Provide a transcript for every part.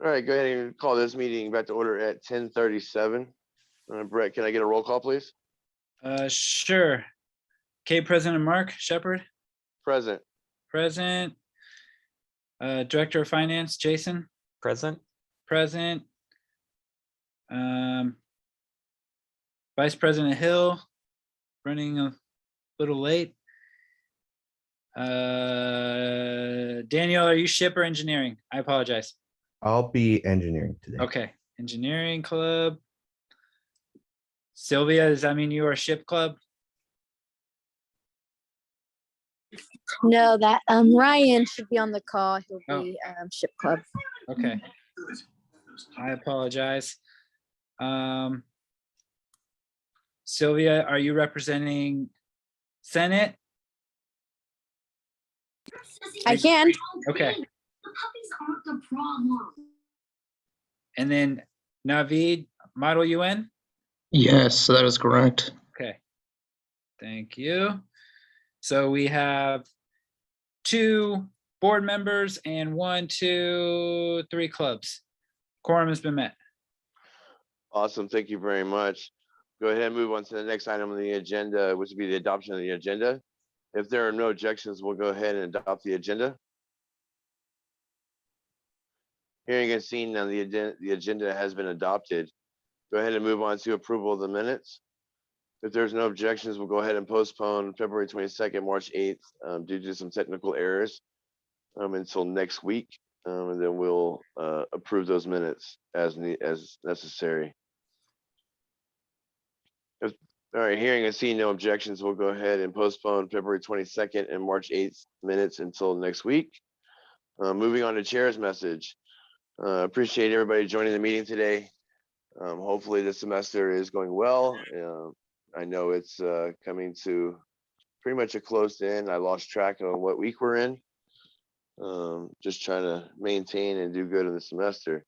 All right, go ahead and call this meeting back to order at 10:37. Brett, can I get a roll call, please? Sure. Okay, President Mark Shepard, Present. present. Director of Finance, Jason, Present. present. Vice President Hill, running a little late. Daniel, are you ship or engineering? I apologize. I'll be engineering today. Okay, engineering club. Silvia, does that mean you are ship club? No, that Ryan should be on the call. He'll Oh. be ship club. Okay. I apologize. Silvia, are you representing Senate? I can. Okay. The puppies aren't the problem. And then Naveed, Model UN? Yes, that is correct. Okay. Thank you. So we have 2 board members and 1, 2, 3 clubs. Quorum has been met. Awesome. Thank you very much. Go ahead and move on to the next item on the agenda, which would be the adoption of the agenda. If there are no objections, we'll go ahead and adopt the agenda. Hearing and seeing now the agenda has been adopted. Go ahead and move on to approval of the minutes. If there's no objections, we'll go ahead and postpone February 22nd, March 8th, due to some technical errors, until next week. And then we'll approve those minutes as necessary. All right, hearing and seeing no objections, we'll go ahead and postpone February 22nd and March 8th minutes until next week. Moving on to chair's message. Appreciate everybody joining the meeting today. Hopefully this semester is going well. I know it's coming to pretty much a close end. I lost track of what week we're in. Just trying to maintain and do good in the semester.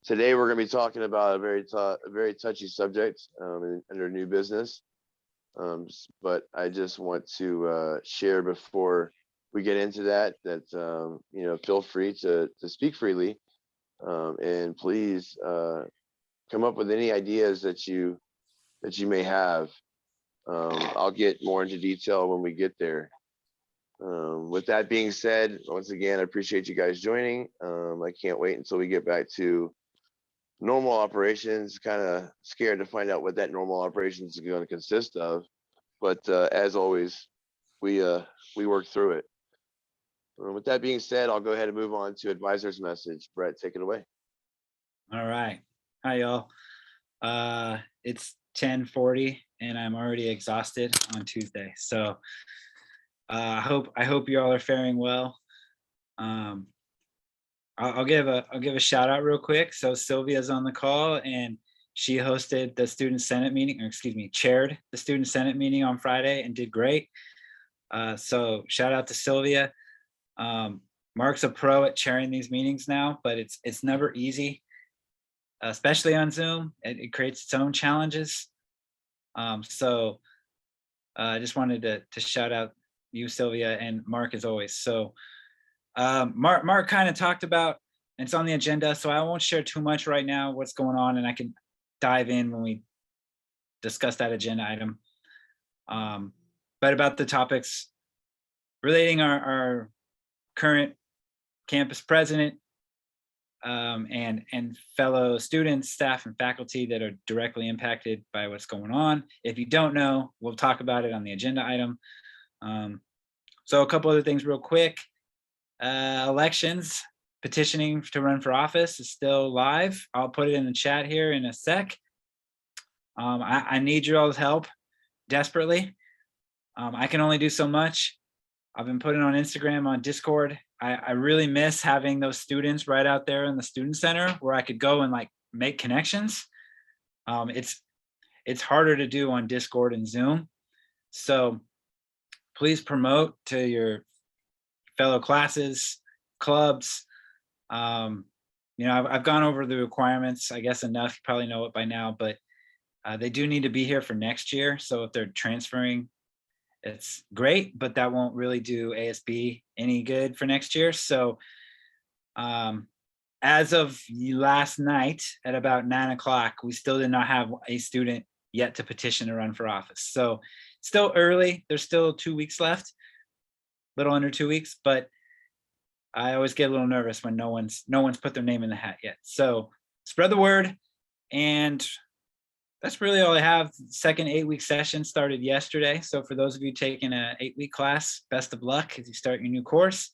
Today we're going to be talking about a very touchy subject under new business. But I just want to share before we get into that feel free to speak freely, and please come up with any ideas that you may have. I'll get more into detail when we get there. With that being said, once again, I appreciate you guys joining. I can't wait until we get back to normal operations. Kind of scared to find out what that normal operations is going to consist of. But as always, we work through it. With that being said, I'll go ahead and move on to advisor's message. Brett, take it away. All right. Hi, y'all. It's 10:40 and I'm already exhausted on Tuesday. So I hope you all are faring well. I'll give a shout out real quick. So Silvia's on the call and she hosted the student senate meeting, or excuse me, chaired the student senate meeting on Friday and did great. So shout out to Silvia. Mark's a pro at chairing these meetings now, but it's never easy, especially on Zoom. It creates its own challenges. So I just wanted to shout out you, Silvia, and Mark as always. So Mark kind of talked about, and it's on the agenda, so I won't share too much right now what's going on, and I can dive in when we discuss that agenda item. But about the topics relating our current campus president and fellow students, staff, and faculty that are directly impacted by what's going on. If you don't know, we'll talk about it on the agenda item. So a couple other things real quick. Elections, petitioning to run for office is still live. I'll put it in the chat here in a sec. I need your all's help desperately. I can only do so much. I've been putting on Instagram, on Discord. I really miss having those students right out there in the student center where I could go and like make connections. It's harder to do on Discord and Zoom. So please promote to your fellow classes, clubs. I've gone over the requirements, I guess enough, you probably know it by now, but they do need to be here for next year. So if they're transferring, it's great, but that won't really do ASB any good for next year. So As of last night at about 9 o'clock, we still did not have a student yet to petition to run for office. So still early. There's still 2 weeks left, little under 2 weeks, but I always get a little nervous when no one's put their name in the hat yet. So spread the word, and that's really all I have. Second 8-week session started yesterday. So for those of you taking an 8-week class, best of luck as you start your new course.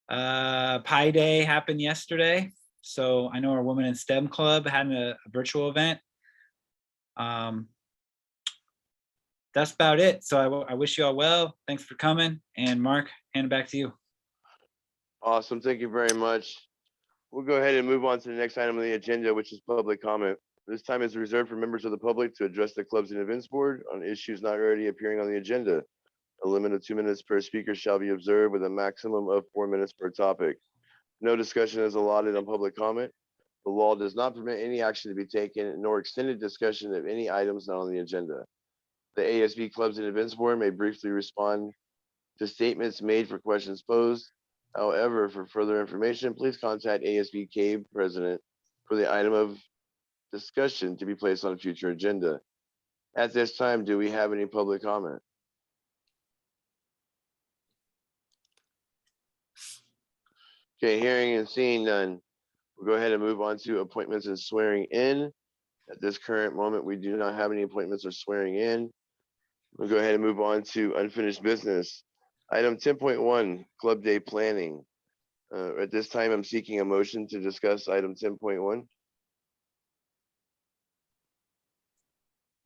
Pi Day happened yesterday. So I know our Women in STEM Club had a virtual event. That's about it. So I wish you all well. Thanks for coming. And Mark, hand it back to you. Awesome. Thank you very much. We'll go ahead and move on to the next item on the agenda, which is public comment. This time is reserved for members of the public to address the clubs and events board on issues not already appearing on the agenda. A limit of 2 minutes per speaker shall be observed with a maximum of 4 minutes per topic. No discussion is allotted on public comment. The law does not permit any action to be taken, nor extended discussion of any items not on the agenda. The ASB Clubs and Events Board may briefly respond to statements made for questions posed. However, for further information, please contact ASB C.A.E.B President for the item of discussion to be placed on a future agenda. At this time, do we have any public comment? Okay, hearing and seeing none, we'll go ahead and move on to appointments and swearing in. At this current moment, we do not have any appointments or swearing in. We'll go ahead and move on to unfinished business. Item 10.1, Club Day Planning. At this time, I'm seeking a motion to discuss item 10.1.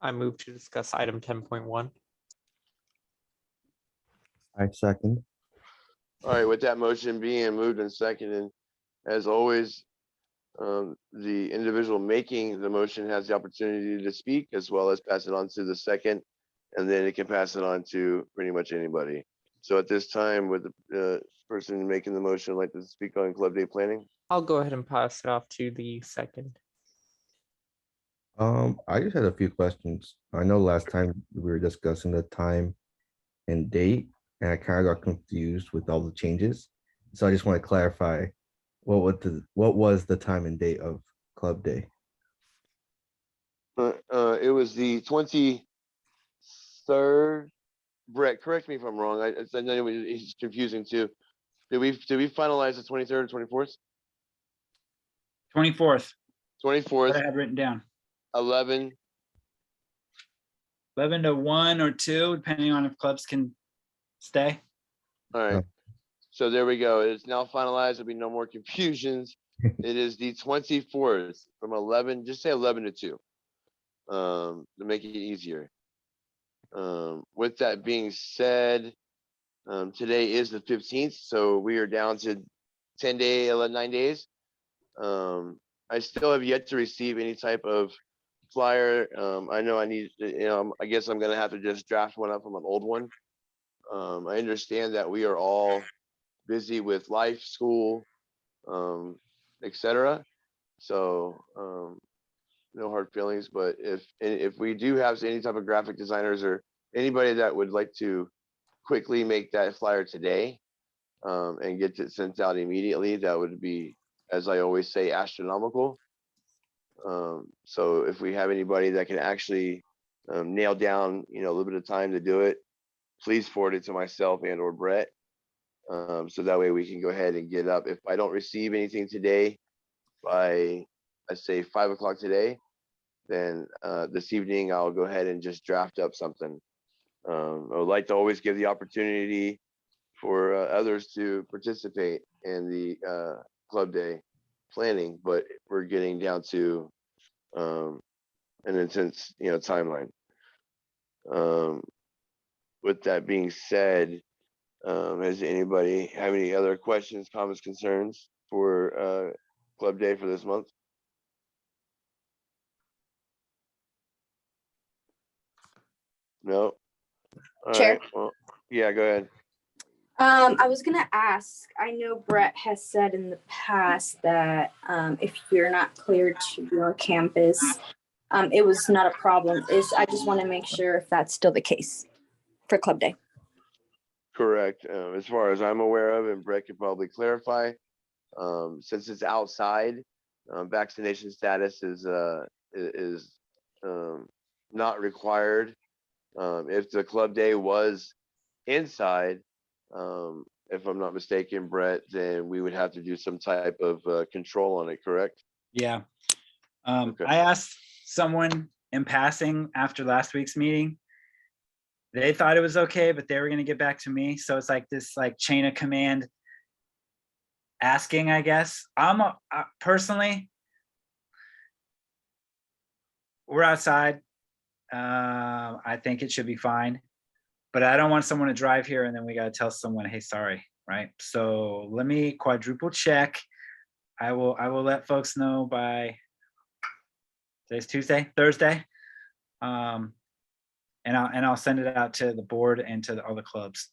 I move to discuss item 10.1. I second. All right, with that motion being moved and seconded, as always, the individual making the motion has the opportunity to speak, as well as pass it on to the second, and then it can pass it on to pretty much anybody. So at this time, would the person making the motion like to speak on Club Day Planning? I'll go ahead and pass it off to the second. I just had a few questions. I know last time we were discussing the time and date, and I kind of got confused with all the changes. So I just want to clarify what was the time and date of Club Day? It was the 23rd. Brett, correct me if I'm wrong. I know it's confusing too. Did we finalize the 23rd or 24th? 24th. 24th. What I have written down. 11. 11 to 1 or 2, depending on if clubs can stay. All right. Oh. So there we go. It's now finalized. There'll be no more confusions. It is the 24th from 11, just say 11 to 2, to make it easier. With that being said, today is the 15th, so we are down to 9 days. I still have yet to receive any type of flyer. I know I need, I guess I'm gonna have to just draft one up from an old one. I understand that we are all busy with life, school, etc. So no hard feelings, but if we do have any type of graphic designers or anybody that would like to quickly make that flyer today and get it sent out immediately, that would be, as I always say, astronomical. So if we have anybody that can actually nail down, a little bit of time to do it, please forward it to myself and or Brett. So that way we can go ahead and get up. If I don't receive anything today by, let's say 5 o'clock today, then this evening I'll go ahead and just draft up something. I would like to always give the opportunity for others to participate in the Club Day planning, but we're getting down to an intense, timeline. With that being said, does anybody have any other questions, comments, concerns for Club Day for this month? No. All Chair. right. Well, yeah, go ahead. I was gonna ask, I know Brett has said in the past that if you're not cleared to be on campus, it was not a problem. I just want to make sure if that's still the case for Club Day. Correct. As far as I'm aware of, and Brett could probably clarify, Since it's outside, vaccination status is not required. If the club day was inside, if I'm not mistaken, Brett, then we would have to do some type of control on it, correct? Yeah. Okay. I asked someone in passing after last week's meeting. They thought it was okay, but they were going to get back to me. So it's like this like chain of command asking, I guess. Personally, we're outside. I think it should be fine, but I don't want someone to drive here and then we got to tell someone, hey, sorry, right? So let me quadruple check. I will let folks know by today's Tuesday, Thursday. And I'll send it out to the board and to all the clubs.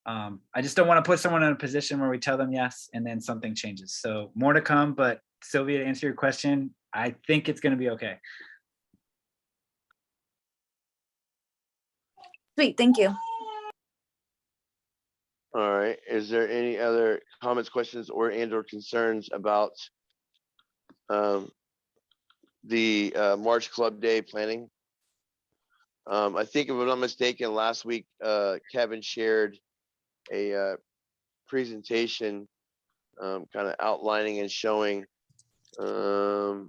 I just don't want to put someone in a position where we tell them yes and then something changes. So more to come, but Sylvia, to answer your question, I think it's going to be okay. Sweet, thank you. All right. Is there any other comments, questions, or concerns about the March Club Day planning? I think if I'm not mistaken, last week Kevin shared a presentation kind of outlining and showing. I'll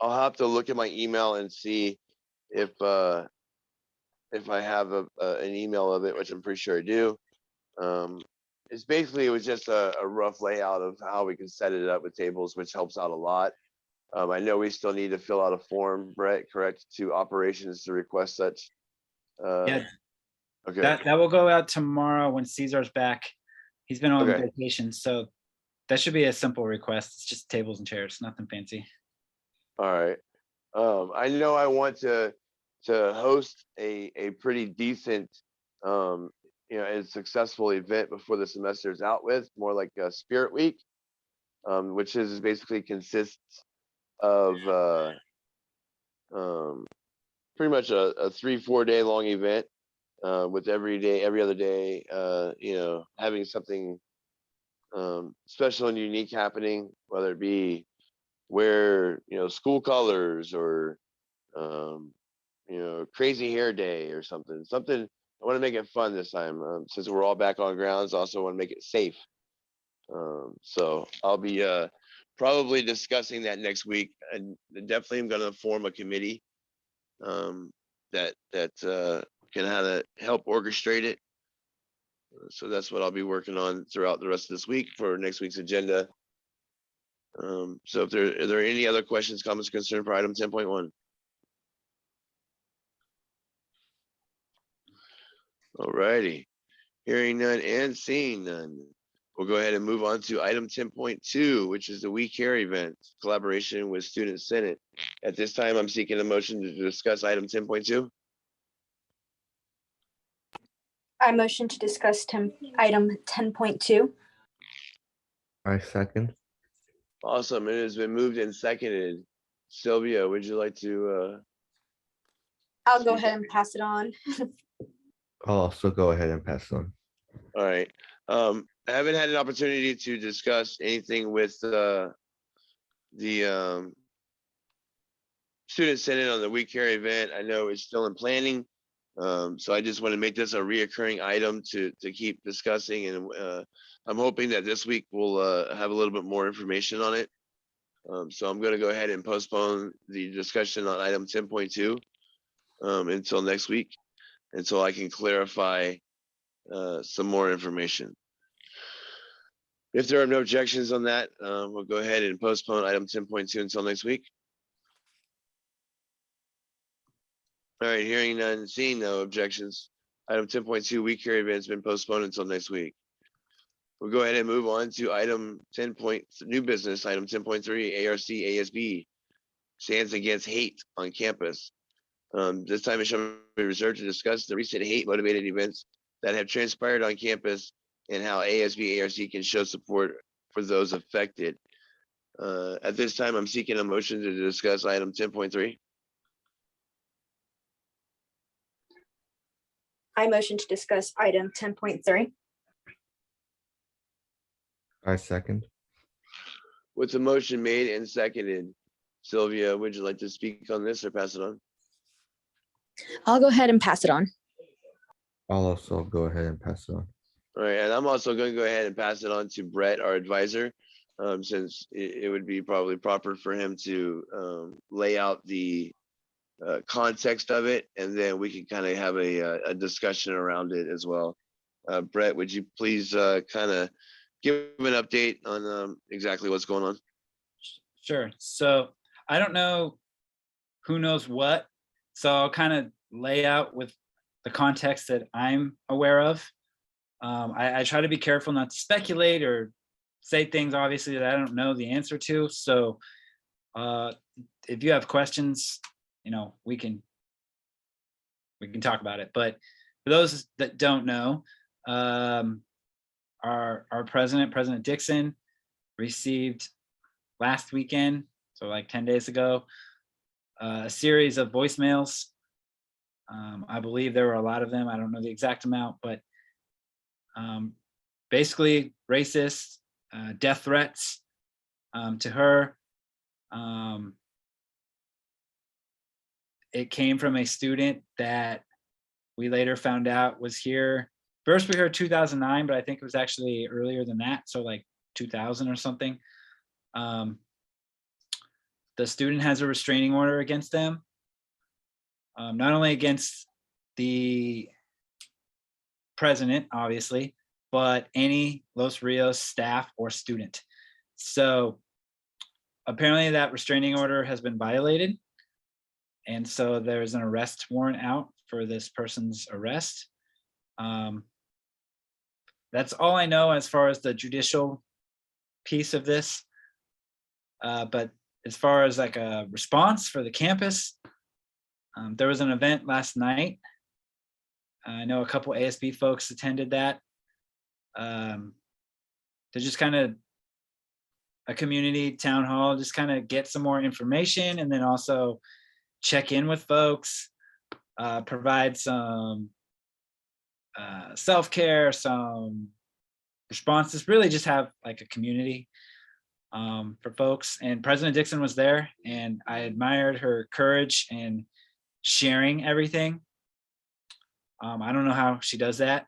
have to look at my email and see if I have an email of it, which I'm pretty sure I do. It's basically, it was just a rough layout of how we can set it up with tables, which helps out a lot. I know we still need to fill out a form, Brett, correct, to operations to request such. Yeah, Okay. that will go out tomorrow when Caesar's back. He's been on Okay. vacation, so that should be a simple request. It's just tables and chairs, nothing fancy. All right. I know I want to host a pretty decent, and successful event before the semester is out with, more like a Spirit Week, which is basically consists of pretty much a 3-4 day long event, with every other day, having something special and unique happening, whether it be wear school colors or crazy hair day or something. I want to make it fun this time, since we're all back on grounds. Also want to make it safe. So I'll be probably discussing that next week, and definitely I'm going to form a committee that can help orchestrate it. So that's what I'll be working on throughout the rest of this week for next week's agenda. So are there any other questions, comments, concerns for item 10.1? All righty. Hearing none and seeing none, we'll go ahead and move on to item 10.2, which is the We Care event, collaboration with Student Senate. At this time, I'm seeking a motion to discuss item 10.2. I motion to discuss item 10.2. I second. Awesome. It has been moved and seconded. Silvia, would you like to? I'll go ahead and pass it on. I'll also go ahead and pass on. All right. I haven't had an opportunity to discuss anything with the Student Senate on the We Care event. I know it's still in planning. So I just want to make this a reoccurring item to keep discussing. And I'm hoping that this week we'll have a little bit more information on it. So I'm going to go ahead and postpone the discussion on item 10.2 until next week, until I can clarify some more information. If there are no objections on that, we'll go ahead and postpone item 10.2 until next week. All right, hearing none, seeing no objections. Item 10.2, We Care event has been postponed until next week. We'll go ahead and move on to item 10. New business, item 10.3, ARC-ASB stands against hate on campus. This time it shall be reserved to discuss the recent hate-motivated events that have transpired on campus and how ASB-ARC can show support for those affected. At this time, I'm seeking a motion to discuss item 10.3. I motion to discuss item 10.3. I second. with the motion made and seconded, Sylvia, would you like to speak on this or pass it on? I'll go ahead and pass it on. I'll also go ahead and pass it on. All right, and I'm also going to go ahead and pass it on to Brett, our advisor, since it would be probably proper for him to lay out the context of it, and then we can kind of have a discussion around it as well. Brett, would you please kind of give an update on exactly what's going on? Sure. So I don't know who knows what, so I'll kind of lay out with the context that I'm aware of. I try to be careful not to speculate or say things obviously that I don't know the answer to. So if you have questions, you know, we can talk about it. But for those that don't know, our President Dixon received last weekend, so like 10 days ago, a series of voicemails. I believe there were a lot of them. I don't know the exact amount, but basically racist, death threats to her. It came from a student that we later found out was here. First we heard 2009, but I think it was actually earlier than that, so like 2000 or something. The student has a restraining order against them, not only against the president, obviously, but any Los Rios staff or student. So apparently that restraining order has been violated. And so there's an arrest warrant out for this person's arrest. That's all I know as far as the judicial piece of this. But as far as like a response for the campus, there was an event last night. I know a couple ASB folks attended that. To just kind of a community town hall, just kind of get some more information and then also check in with folks, provide some self-care, some responses, really just have like a community for folks. And President Dixon was there, and I admired her courage and sharing everything. I don't know how she does that.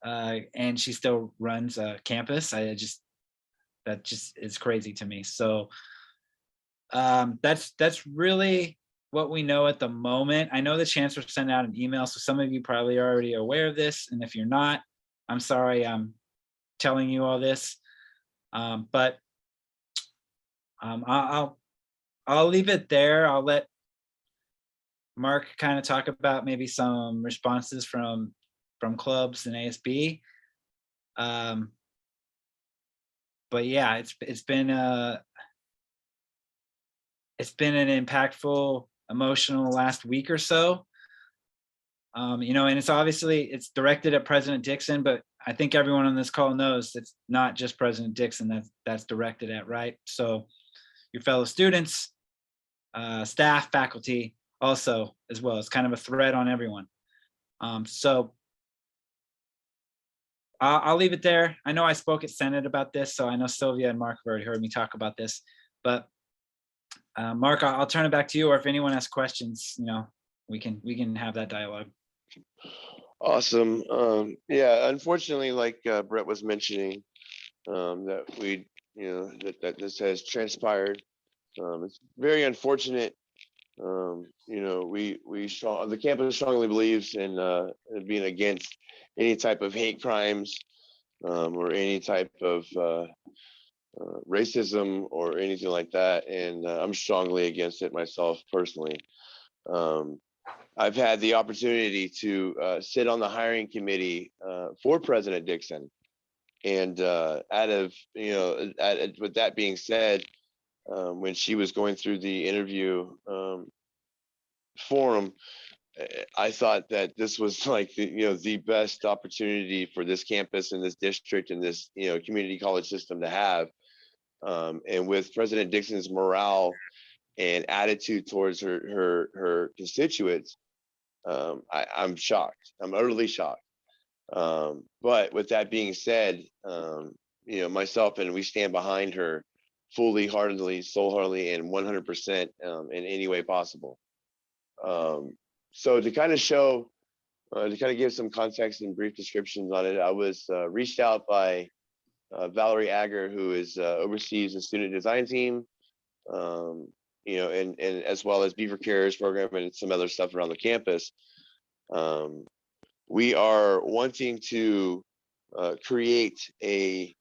And she still runs a campus. That just is crazy to me. So that's really what we know at the moment. I know the chancellor sent out an email, so some of you probably are already aware of this. And if you're not, I'm sorry I'm telling you all this. But I'll leave it there. I'll let Mark kind of talk about maybe some responses from clubs and ASB. But yeah, it's been an impactful, emotional last week or so. You know, and it's directed at President Dixon, but I think everyone on this call knows it's not just President Dixon that's directed at, right? So your fellow students, staff, faculty also as well. It's kind of a threat on everyone. So I'll leave it there. I know I spoke at Senate about this, so I know Silvia and Mark have already heard me talk about this, but Mark, I'll turn it back to you, or if anyone has questions, you know, we can have that dialogue. Awesome. Yeah, unfortunately, like Brett was mentioning, that that this has transpired. It's very unfortunate. You know, the campus strongly believes in being against any type of hate crimes or any type of racism or anything like that, and I'm strongly against it myself personally. I've had the opportunity to sit on the hiring committee for President Dixon, and with that being said, when she was going through the interview forum, I thought that this was like the best opportunity for this campus and this district and this community college system to have. And with President Dixon's morale and attitude towards her constituents, I'm shocked. I'm utterly shocked. But with that being said, myself and we stand behind her fully, heartedly, soul-heartedly, and 100% in any way possible. So to kind of show, to kind of give some context and brief descriptions on it, I was reached out by Valerie Agger, who is oversees the student design team, and as well as Beaver Cares program and some other stuff around the campus. We are wanting to create a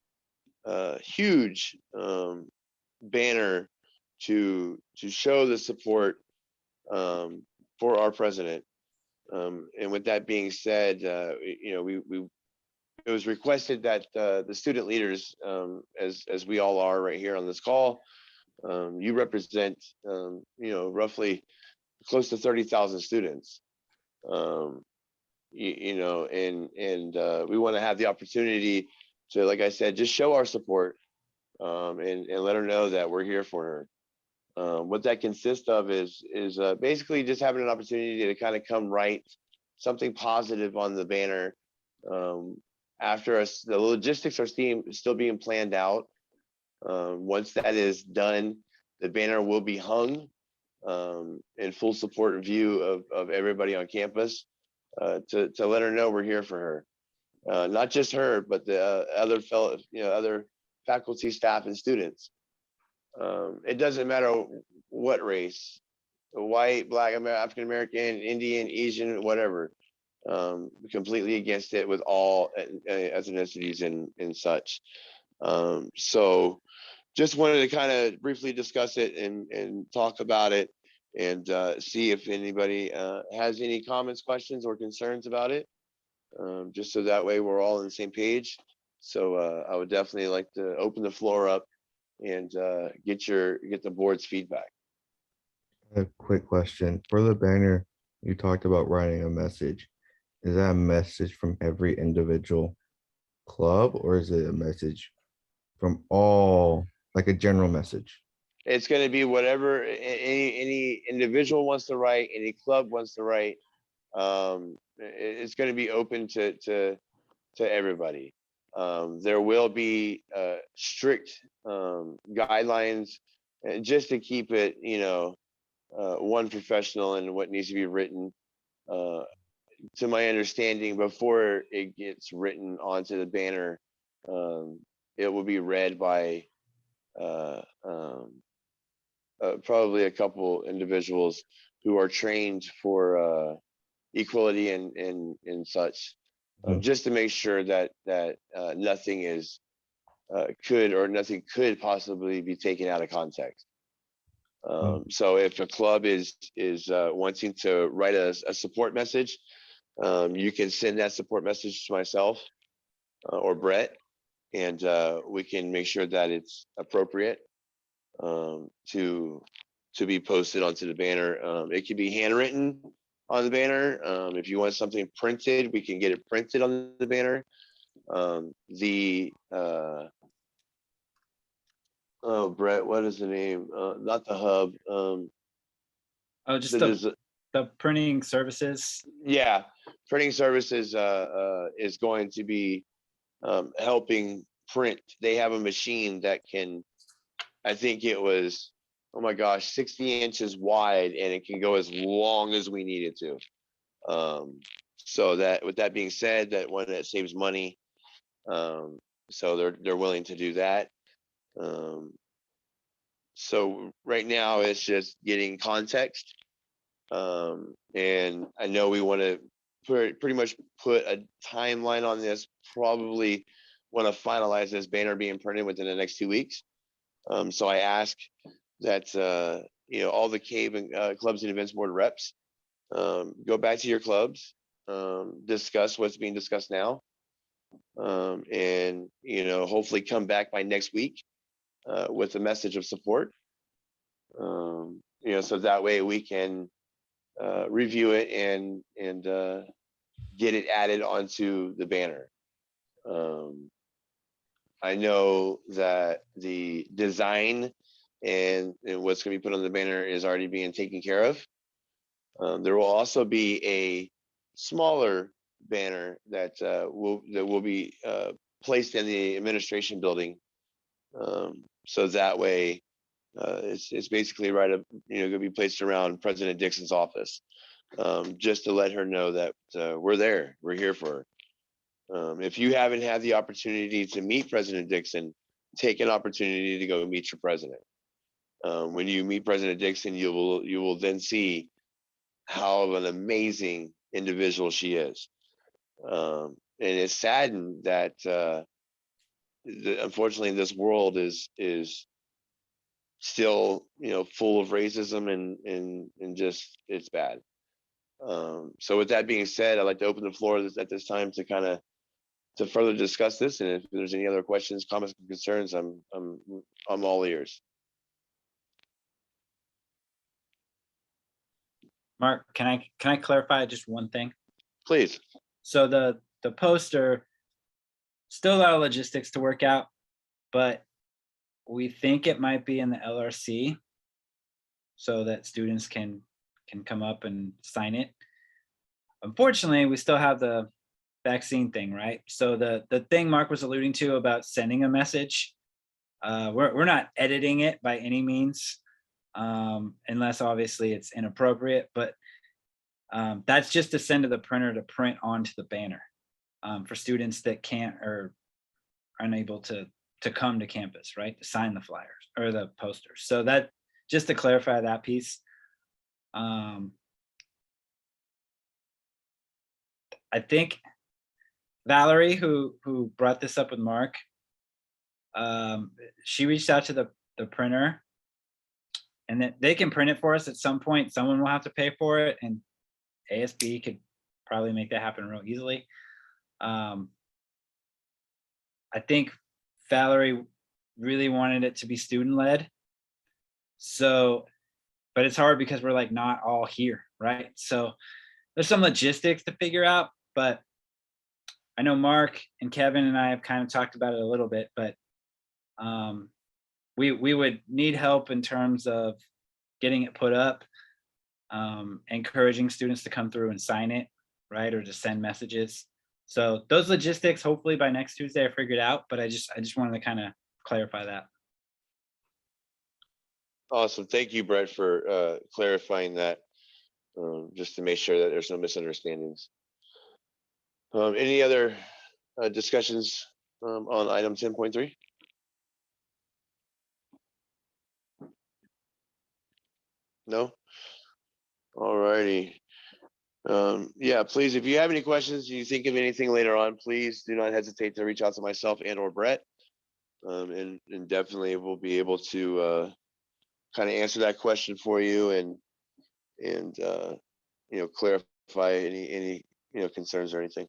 huge banner to show the support for our president. And with that being said, it was requested that the student leaders, as we all are right here on this call, you represent, roughly close to 30,000 students. And we want to have the opportunity to, like I said, just show our support and let her know that we're here for her. What that consists of is basically just having an opportunity to kind of come write something positive on the banner. After us, the logistics are still being planned out. Once that is done, the banner will be hung in full support and view of everybody on campus to let her know we're here for her. Not just her, but the other faculty, staff, and students. It doesn't matter what race, white, black, African American, Indian, Asian, whatever. Completely against it with all ethnicities and such. So just wanted to kind of briefly discuss it and talk about it and see if anybody has any comments, questions, or concerns about it. Just so that way we're all on the same page. So I would definitely like to open the floor up and get the board's feedback. A quick question. For the banner, you talked about writing a message. Is that a message from every individual club, or is it a message from all, like a general message? It's going to be whatever any individual wants to write, any club wants to write. It's going to be open to everybody. There will be strict guidelines just to keep it, one, professional and what needs to be written. To my understanding, before it gets written onto the banner, it will be read by probably a couple individuals who are trained for equality and such, just to make sure that nothing could possibly be taken out of context. So if a club is wanting to write a support message, you can send that support message to myself or Brett, and we can make sure that it's appropriate to be posted onto the banner. It can be handwritten on the banner. If you want something printed, we can get it printed on the banner. Brett, what is the name? Not the hub. Just the printing services. Yeah, printing services is going to be helping print. They have a machine that can, I think it was, oh my gosh, 60 inches wide, and it can go as long as we need it to. So that, with that being said, that one that saves money. So they're willing to do that. So right now it's just getting context. And I know we want to pretty much put a timeline on this, probably want to finalize this banner being printed within the next 2 weeks. So I ask that, all the C.A.E.B and clubs and events board reps, go back to your clubs, discuss what's being discussed now, and, hopefully come back by next week with a message of support. So that way we can review it and get it added onto the banner. I know that the design and what's going to be put on the banner is already being taken care of. There will also be a smaller banner that will be placed in the administration building So that way, it's basically right up, gonna be placed around President Dixon's office, just to let her know that we're there, we're here for her. If you haven't had the opportunity to meet President Dixon, take an opportunity to go meet your president. When you meet President Dixon, you will then see how of an amazing individual she is. And it's saddened that unfortunately this world is still full of racism and just it's bad. So with that being said, I'd like to open the floor at this time to kind of to further discuss this, and if there's any other questions, comments, and concerns, I'm all ears. Mark, can I clarify just one thing? Please. So the poster, still a lot of logistics to work out, but we think it might be in the LRC so that students can come up and sign it. Unfortunately, we still have the vaccine thing, right? So the thing Mark was alluding to about sending a message, we're not editing it by any means, unless obviously it's inappropriate, but that's just to send to the printer to print onto the banner for students that can't or are unable to come to campus, right? To sign the flyers or the posters. So that, just to clarify that piece. I think Valerie, who brought this up with Mark, she reached out to the printer, and that they can print it for us at some point. Someone will have to pay for it, and A.S.B could probably make that happen real easily. I think Valerie really wanted it to be student-led. So, but it's hard because we're like not all here, right? So there's some logistics to figure out, but I know Mark and Kevin and I have kind of talked about it a little bit, but we would need help in terms of getting it put up, encouraging students to come through and sign it, right? Or to send messages. So those logistics, hopefully by next Tuesday, I figured out, but I just wanted to kind of clarify that. Awesome. Thank you, Brett, for clarifying that, just to make sure that there's no misunderstandings. Any other discussions on item 10.3? No? All righty. Yeah, please, if you have any questions, you think of anything later on, please do not hesitate to reach out to myself and or Brett. And definitely we'll be able to kind of answer that question for you and clarify any concerns or anything.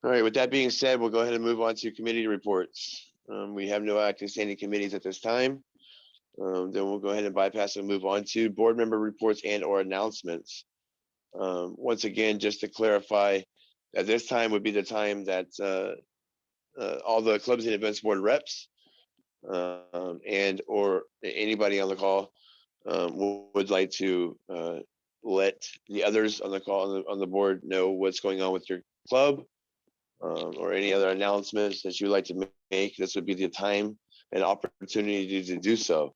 All right, with that being said, we'll go ahead and move on to committee reports. We have no active standing committees at this time. Then we'll go ahead and bypass and move on to board member reports and or announcements. Once again, just to clarify, at this time would be the time that all the clubs and events board reps and or anybody on the call would like to let the others on the call on the board know what's going on with your club, or any other announcements that you'd like to make. This would be the time and opportunity to do so.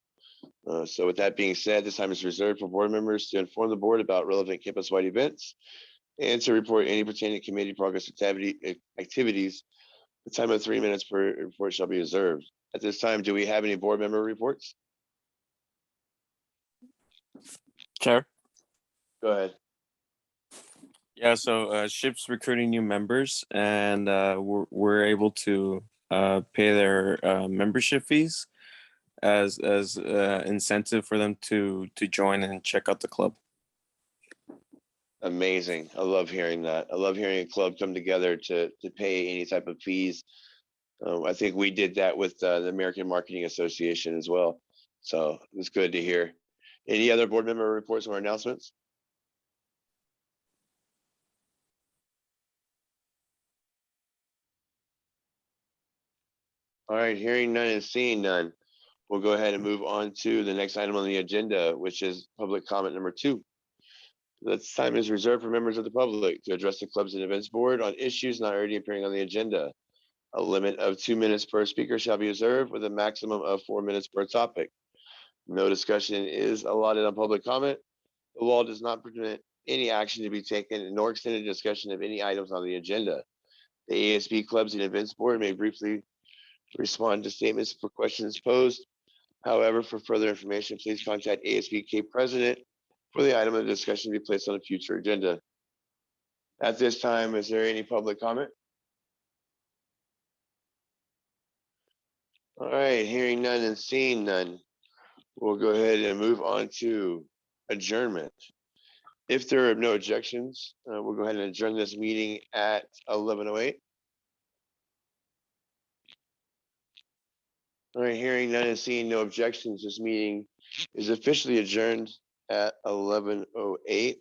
So with that being said, this time is reserved for board members to inform the board about relevant campus-wide events and to report any pertaining committee progress activities. The time of 3 minutes per report shall be reserved. At this time, do we have any board member reports? Chair. Go ahead. Yeah, so SHIP's recruiting new members, and we're able to pay their membership fees as incentive for them to join and check out the club. Amazing. I love hearing that. I love hearing a club come together to pay any type of fees. I think we did that with the American Marketing Association as well. So it's good to hear. Any other board member reports or announcements? All right, hearing none and seeing none, we'll go ahead and move on to the next item on the agenda, which is public comment number 2. This time is reserved for members of the public to address the clubs and events board on issues not already appearing on the agenda. A limit of 2 minutes per speaker shall be observed with a maximum of 4 minutes per topic. No discussion is allotted on public comment. The law does not permit any action to be taken nor extended discussion of any items on the agenda. The ASB Clubs and Events Board may briefly respond to statements for questions posed. However, for further information, please contact ASB C.A.E.B President for the item of discussion to be placed on a future agenda. At this time, is there any public comment? All right, hearing none and seeing none, we'll go ahead and move on to adjournment. If there are no objections, we'll go ahead and adjourn this meeting at 11:08. All right, hearing none and seeing no objections, this meeting is officially adjourned at 11:08.